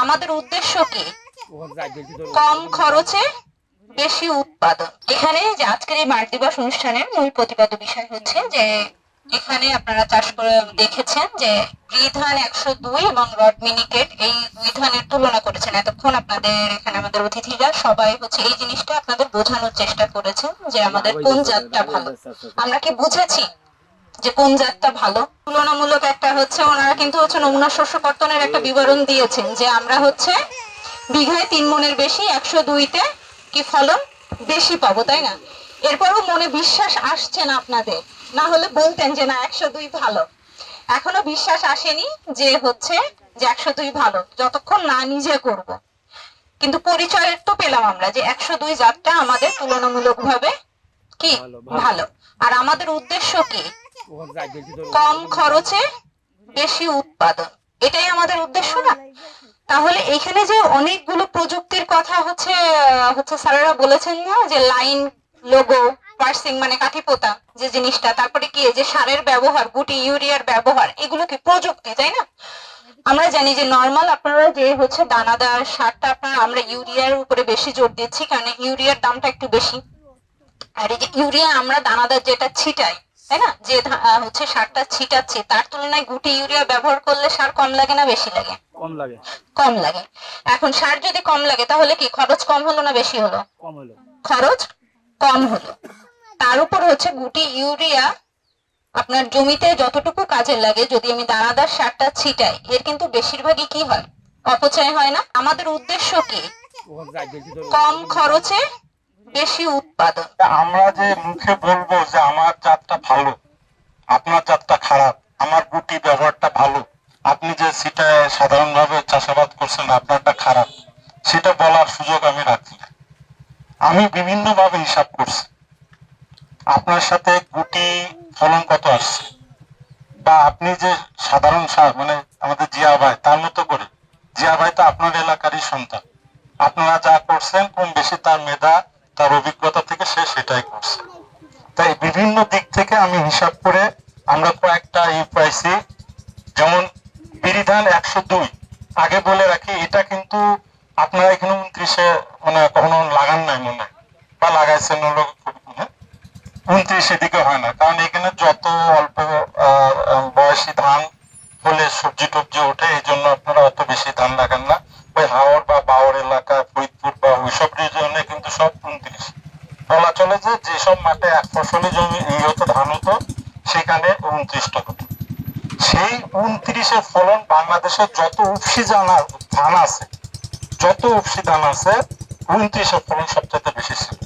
আমাদের উদ্দেশ্য কি? কম খরচে বেশি উৎপাদন। এখানে যে আজকের এই মাঠ দিবস অনুষ্ঠানের মূল প্রতিপাদ্য বিষয় হচ্ছে যে এখানে আপনারা চাষ করে দেখেছেন যে ধান 102 এবং রড মিনিকেট এই দুই ধানের তুলনা করেছেন। এতক্ষণ আপনাদের এখানে আমাদের অতিথিরা সবাই হচ্ছে এই জিনিসটা আপনাদের বোঝানোর চেষ্টা করেছেন যে আমাদের কোন জাতটা ভালো। আমরা কি বুঝেছি যে কোন জাতটা ভালো? তুলনামূলক একটা হচ্ছে ওনারা কিন্তু হচ্ছে নমুনা শস্য কর্তনের একটা বিবরণ দিয়েছেন যে আমরা হচ্ছে বিঘায় 3 মণের বেশি 102-তে কি ফলন বেশি পাবো, তাই না? এরপরও মনে বিশ্বাস আসছে না আপনাদের, না হলে বলতেন যে না 102 ভালো। এখনো বিশ্বাস আসেনি যে হচ্ছে যে 102 ভালো, যতক্ষণ না নিজে করব। কিন্তু পরিচয় তো পেলাম আমরা যে 102 জাতটা আমাদের তুলনামূলকভাবে কি ভালো। আর আমাদের উদ্দেশ্য কি? কম খরচে বেশি উৎপাদন, এটাই আমাদের উদ্দেশ্য না? তাহলে এখানে যে অনেকগুলো প্রযুক্তির কথা হচ্ছে স্যারেরা বলেছেন না, যে লাইন লোগো পার্সিং মানে কাঠি পোতা যে জিনিসটা, তারপরে কি যে সারের ব্যবহার, গুটি ইউরিয়ার ব্যবহার, এগুলো কি প্রযুক্তি, তাই না? আমরা জানি যে নরমাল আপনারা যে হচ্ছে দানাদার সারটা আপনারা আমরা ইউরিয়ার উপরে বেশি জোর দিচ্ছি, কারণ ইউরিয়ার দামটা একটু বেশি। আর এই যে ইউরিয়া আমরা দানাদার যেটা ছিটাই, তাই না, যে হচ্ছে সারটা ছিটাচ্ছি, তার তুলনায় গুটি ইউরিয়া ব্যবহার করলে সার কম লাগে না বেশি লাগে? কম লাগে। কম লাগে। এখন সার যদি কম লাগে তাহলে কি খরচ কম হলো না বেশি হলো? কম হলো। খরচ কম হলো। তার উপর হচ্ছে গুটি ইউরিয়া আপনার জমিতে যতটুকু কাজে লাগে, যদি আমি দানাদার সারটা ছিটাই, এর কিন্তু বেশিরভাগই কি হয়? অপচয় হয় না? আমাদের উদ্দেশ্য কি? কম খরচে বেশি উৎপাদন। আমরা যে মুখে বলবো যে আমার জাতটা ভালো, আপনার জাতটা খারাপ, আমার গুটি ব্যবহারটা ভালো, আপনি যে সেটা সাধারণভাবে চাষাবাদ করছেন আপনারটা খারাপ, সেটা বলার সুযোগ আমি রাখি না। আমি বিভিন্ন ভাবে হিসাব করছি, আপনার সাথে গুটি ফলন কত আসছে, বা আপনি যে সাধারণ মানে আমাদের জিয়া ভাই তার মতো করে, জিয়া ভাই তো আপনার এলাকারই সন্তান, আপনারা যা করছেন কম বেশি তার মেধা তার অভিজ্ঞতা থেকে সে সেটাই করছে। তাই বিভিন্ন দিক থেকে আমি হিসাব করে আমরা কয়েকটা পাইছি। যেমন বিরিধান 102, আগে বলে রাখি এটা কিন্তু আপনারা এখানে 29-এ মানে কখনো লাগান নাই মনে হয়, বা লাগাইছেন হলো 29-এর দিকে হয় না, কারণ এখানে যত অল্প বয়সী ধান হলে সবজি টবজি ওঠে, এই জন্য আপনারা অত বেশি ধান লাগান না। ওই হাওড় বা বাওড় এলাকা, ফরিদপুর বা ওইসব রিজনে কিন্তু সব 29 বলা চলে, যে যেসব মাঠে এক ফসলি জমি হতো ধান হতো সেখানে 29টা হতো। সেই 29-এর ফলন বাংলাদেশের যত উপসি ধান আছে, যত উপসি ধান আছে 29-এর ফলন সবচেয়ে বেশি ছিল।